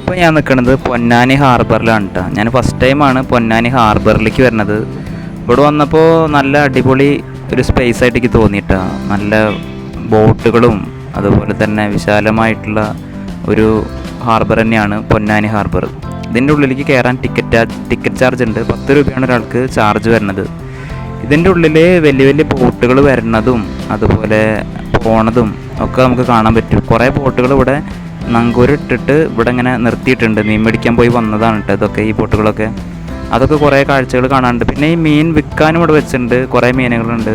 ഇപ്പോൾ ഞാൻ നിൽക്കുന്നത് പൊന്നാനി ഹാർബറിലാണ് കേട്ടോ. ഞാൻ ഫസ്റ്റ് ടൈമാണ് പൊന്നാനി ഹാർബറിലേക്ക് വരുന്നത്. ഇവിടെ വന്നപ്പോൾ നല്ല അടിപൊളി ഒരു സ്പേസ് ആയിട്ട് എനിക്ക് തോന്നിയിട്ടാ. നല്ല ബോട്ടുകളും അതുപോലെ തന്നെ വിശാലമായിട്ടുള്ള ഒരു ഹാർബർ തന്നെയാണ് പൊന്നാനി ഹാർബർ. ഇതിൻ്റെ ഉള്ളിലേക്ക് കയറാൻ ടിക്കറ്റ് ചാർജ് ഉണ്ട്. 10 രൂപയാണ് ഒരാൾക്ക് ചാർജ് വരുന്നത്. ഇതിൻ്റെ ഉള്ളിൽ വലിയ വലിയ ബോട്ടുകൾ വരുന്നതും അതുപോലെ പോണതും ഒക്കെ നമുക്ക് കാണാൻ പറ്റും. കുറേ ബോട്ടുകൾ ഇവിടെ നങ്കൂരിട്ടിട്ട് ഇവിടെ ഇങ്ങനെ നിർത്തിയിട്ടുണ്ട്. മീൻ പിടിക്കാൻ പോയി വന്നതാണ് കേട്ടോ ഇതൊക്കെ, ഈ ബോട്ടുകളൊക്കെ. അതൊക്കെ കുറേ കാഴ്ചകൾ കാണാനുണ്ട്. പിന്നെ ഈ മീൻ വിൽക്കാനും ഇവിടെ വെച്ചിട്ടുണ്ട്. കുറേ മീനുകളുണ്ട്.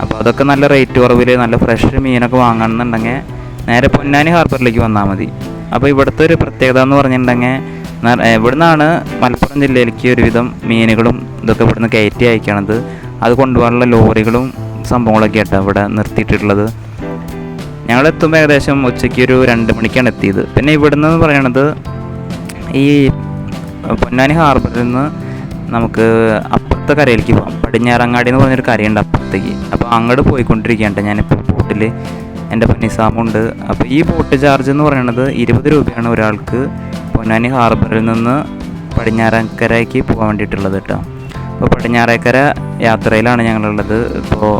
അപ്പോൾ അതൊക്കെ നല്ല റേറ്റ് കുറവിൽ നല്ല ഫ്രഷ് മീനൊക്കെ വാങ്ങണമെന്നുണ്ടെങ്കിൽ നേരെ പൊന്നാനി ഹാർബറിലേക്ക് വന്നാൽ മതി. അപ്പോൾ ഇവിടുത്തെ ഒരു പ്രത്യേകത എന്ന് പറഞ്ഞിട്ടുണ്ടെങ്കിൽ ഇവിടെ നിന്നാണ് മലപ്പുറം ജില്ലയിലേക്ക് ഒരുവിധം മീനുകളും ഇതൊക്കെ ഇവിടുന്ന് കയറ്റി അയക്കണത്. അത് കൊണ്ടുപോകാനുള്ള ലോറികളും സംഭവങ്ങളൊക്കെ ആയിട്ടാണ് ഇവിടെ നിർത്തിയിട്ടുള്ളത്. ഞങ്ങളെത്തുമ്പോൾ ഏകദേശം ഉച്ചയ്ക്ക് ഒരു 2 മണിക്കാണ് എത്തിയത്. പിന്നെ ഇവിടുന്ന് പറയണത് ഈ പൊന്നാനി ഹാർബറിൽ നിന്ന് നമുക്ക് അപ്പുറത്തെ കരയിലേക്ക് പോകാം. പടിഞ്ഞാറങ്ങാടി എന്ന് പറഞ്ഞൊരു കരയുണ്ട് അപ്പുറത്തേക്ക്. അപ്പോൾ അങ്ങോട്ട് പോയിക്കൊണ്ടിരിക്കുകയാണ് ഞാനിപ്പോൾ ബോട്ടിൽ. എൻ്റെ നിസാമുണ്ട്. അപ്പോൾ ഈ ബോട്ട് ചാർജ് എന്ന് പറയുന്നത് 20 രൂപയാണ് ഒരാൾക്ക് പൊന്നാനി ഹാർബറിൽ നിന്ന് പടിഞ്ഞാറക്കരയ്ക്ക് പോകാൻ വേണ്ടിയിട്ടുള്ളത് കേട്ടോ. അപ്പോൾ പടിഞ്ഞാറേക്കര യാത്രയിലാണ് ഞങ്ങളുള്ളത്. ഇപ്പോൾ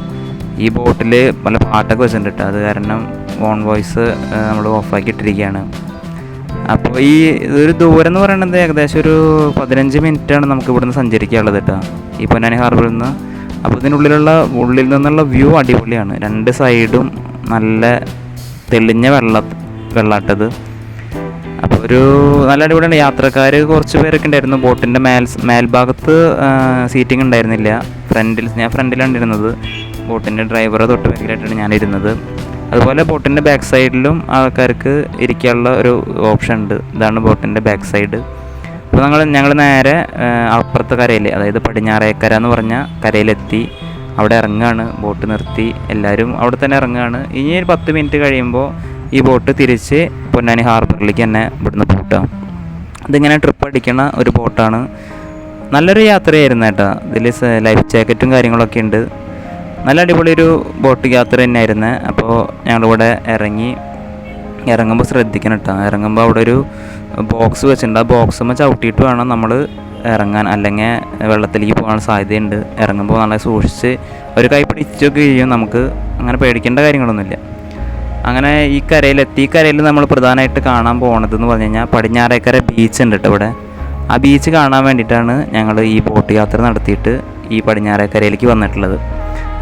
ഈ ബോട്ടിൽ പല പാട്ടൊക്കെ വെച്ചിട്ടുണ്ട് കേട്ടോ. അത് കാരണം ഓൺ വോയിസ് നമ്മൾ ഓഫാക്കി ഇട്ടിരിക്കുകയാണ്. അപ്പോൾ ഈ ഒരു ദൂരം എന്ന് പറയുന്നത് ഏകദേശം ഒരു 15 മിനിറ്റാണ് നമുക്ക് ഇവിടുന്ന് സഞ്ചരിക്കാനുള്ളത് കേട്ടോ, ഈ പൊന്നാനി ഹാർബറിൽ നിന്ന്. അപ്പോൾ ഉള്ളിൽ നിന്നുള്ള വ്യൂ അടിപൊളിയാണ്. 2 സൈഡും നല്ല തെളിഞ്ഞ വെള്ളാട്ടത്. അപ്പോൾ ഒരു നല്ല അടിപൊളിയാണ്. യാത്രക്കാർ കുറച്ച് പേരൊക്കെ ഉണ്ടായിരുന്നു. ബോട്ടിൻ്റെ മേൽഭാഗത്ത് സീറ്റിംഗ് ഉണ്ടായിരുന്നില്ല. ഞാൻ ഫ്രണ്ടിലാണ് ഇരുന്നത്. ബോട്ടിൻ്റെ ഡ്രൈവറെ തൊട്ട് ബാക്കിലായിട്ടാണ് ഞാനിരുന്നത്. അതുപോലെ ബോട്ടിൻ്റെ ബാക്ക് സൈഡിലും ആൾക്കാർക്ക് ഇരിക്കാനുള്ള ഒരു ഓപ്ഷൻ ഉണ്ട്. ഇതാണ് ബോട്ടിൻ്റെ ബാക്ക് സൈഡ്. അപ്പോൾ ഞങ്ങൾ നേരെ അപ്പുറത്തെ കരയിൽ, അതായത് പടിഞ്ഞാറേക്കര എന്ന് പറഞ്ഞ കരയിലെത്തി. അവിടെ ഇറങ്ങുകയാണ്. ബോട്ട് നിർത്തി എല്ലാവരും അവിടെ തന്നെ ഇറങ്ങുകയാണ്. ഇനി ഒരു 10 മിനിറ്റ് കഴിയുമ്പോൾ ഈ ബോട്ട് തിരിച്ച് പൊന്നാനി ഹാർബറിലേക്ക് തന്നെ ഇവിടുന്ന് പോട്ടാം. ഇതിങ്ങനെ ട്രിപ്പ് അടിക്കണ ഒരു ബോട്ടാണ്. നല്ലൊരു യാത്രയായിരുന്നു കേട്ടോ. ഇതിൽ ലൈഫ് ജാക്കറ്റും കാര്യങ്ങളൊക്കെ ഉണ്ട്. നല്ല അടിപൊളി ഒരു ബോട്ട് യാത്ര തന്നെയായിരുന്നു. അപ്പോൾ ഞങ്ങളിവിടെ ഇറങ്ങുമ്പോൾ ശ്രദ്ധിക്കണം കേട്ടോ. ഇറങ്ങുമ്പോൾ അവിടെ ഒരു ബോക്സ് വെച്ചിട്ടുണ്ട്. ആ ബോക്സുമ്പോൾ ചവിട്ടിയിട്ട് വേണം നമ്മൾ ഇറങ്ങാൻ, അല്ലെങ്കിൽ വെള്ളത്തിലേക്ക് പോകാൻ സാധ്യതയുണ്ട്. ഇറങ്ങുമ്പോൾ നല്ല സൂക്ഷിച്ച് ഒരു കൈ പിടിച്ചൊക്കെ ചെയ്യും. നമുക്ക് അങ്ങനെ പേടിക്കേണ്ട കാര്യങ്ങളൊന്നുമില്ല. അങ്ങനെ ഈ കരയിൽ നമ്മൾ പ്രധാനമായിട്ട് കാണാൻ പോകുന്നതെന്ന് പറഞ്ഞു കഴിഞ്ഞാൽ പടിഞ്ഞാറേക്കര ബീച്ച് ഉണ്ട് കേട്ടോ ഇവിടെ. ആ ബീച്ച് കാണാൻ വേണ്ടിയിട്ടാണ് ഞങ്ങൾ ഈ ബോട്ട് യാത്ര നടത്തിയിട്ട് ഈ പടിഞ്ഞാറേക്കരയിലേക്ക് വന്നിട്ടുള്ളത്.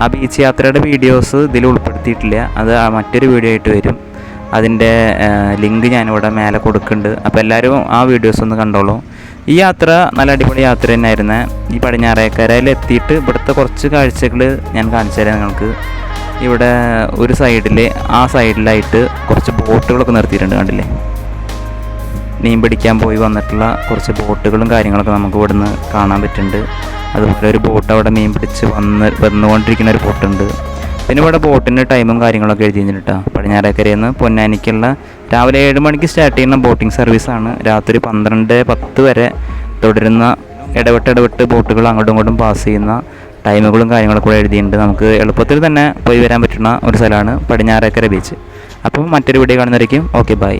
ആ ബീച്ച് യാത്രയുടെ വീഡിയോസ് ഇതിൽ ഉൾപ്പെടുത്തിയിട്ടില്ല. അത് മറ്റൊരു വീഡിയോ ആയിട്ട് വരും. അതിൻ്റെ ലിങ്ക് ഞാനിവിടെ മേലെ കൊടുക്കുന്നുണ്ട്. അപ്പോൾ എല്ലാവരും ആ വീഡിയോസ് ഒന്ന് കണ്ടോളൂ. ഈ യാത്ര നല്ല അടിപൊളി യാത്ര തന്നെയായിരുന്നു. ഈ പടിഞ്ഞാറേക്കരയിൽ എത്തിയിട്ട് ഇവിടുത്തെ കുറച്ച് കാഴ്ചകൾ ഞാൻ കാണിച്ചു തരാം നിങ്ങൾക്ക്. ഇവിടെ ഒരു സൈഡിലായിട്ട് കുറച്ച് ബോട്ടുകളൊക്കെ നിർത്തിയിട്ടുണ്ട്, കണ്ടില്ലേ? മീൻ പിടിക്കാൻ പോയി വന്നിട്ടുള്ള കുറച്ച് ബോട്ടുകളും കാര്യങ്ങളൊക്കെ നമുക്ക് ഇവിടുന്ന് കാണാൻ പറ്റുന്നുണ്ട്. അതുപോലെ ഒരു ബോട്ട് അവിടെ മീൻ പിടിച്ച് വന്നുകൊണ്ടിരിക്കുന്ന ഒരു ബോട്ടുണ്ട്. പിന്നെ ഇവിടെ ബോട്ടിൻ്റെ ടൈമും കാര്യങ്ങളൊക്കെ എഴുതി കഴിഞ്ഞിട്ടാ. പടിഞ്ഞാറേക്കരയിൽ നിന്ന് പൊന്നാനിക്കുള്ള രാവിലെ 7 മണിക്ക് സ്റ്റാർട്ട് ചെയ്യുന്ന ബോട്ടിംഗ് സർവീസാണ്. രാത്രി 12:10 വരെ തുടരുന്ന ഇടവിട്ട് ബോട്ടുകൾ അങ്ങോട്ടും ഇങ്ങോട്ടും പാസ് ചെയ്യുന്ന ടൈമുകളും കാര്യങ്ങളൊക്കെ കൂടെ എഴുതിയിട്ടുണ്ട്. നമുക്ക് എളുപ്പത്തിൽ തന്നെ പോയി വരാൻ പറ്റുന്ന ഒരു സ്ഥലമാണ് പടിഞ്ഞാറേക്കര ബീച്ച്. അപ്പോൾ മറ്റൊരു വീഡിയോ കാണുന്നവരേക്കും ഓക്കെ, ബൈ.